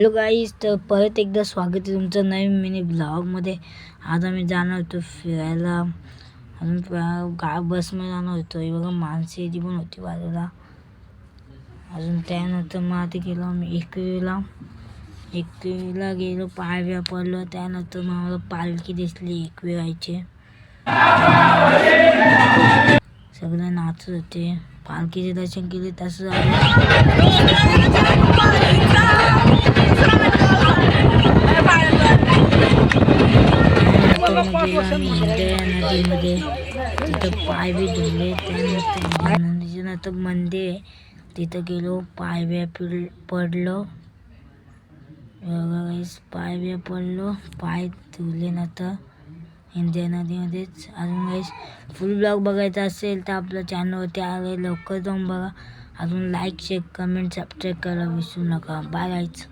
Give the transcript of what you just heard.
Hello guys, तर परत एकदा स्वागत आहे तुमचं नवीन मिनी ब्लॉगमध्ये. आज आम्ही जाणार होतो फिरायला. अजून बसमध्ये जाणार होतो. हे बघा माणसे जी पण होती बाजूला. अजून त्यानंतर मग आता गेलो आम्ही एकविरा गेलो, पाय पडलो. त्यानंतर मग आम्हाला पालखी दिसली एकविराची. सगळे नाचत होते. पालखीचे दर्शन केले. तसं गेलो आम्ही इंदिरा नदीमध्ये. तिथं पाय बी धुतले. त्यानंतर मंदिर आहे तिथं गेलो, पाय पडलो. पाय पडलो, पाय धुतले. नंतर इंदिरा नदीमध्येच. अजून फुल ब्लॉग बघायचा असेल तर आपल्या चॅनलवरती आले लवकर जाऊन बघा. अजून लाईक शेअर कमेंट सबस्क्राईब करायला विसरू नका. Bye guys.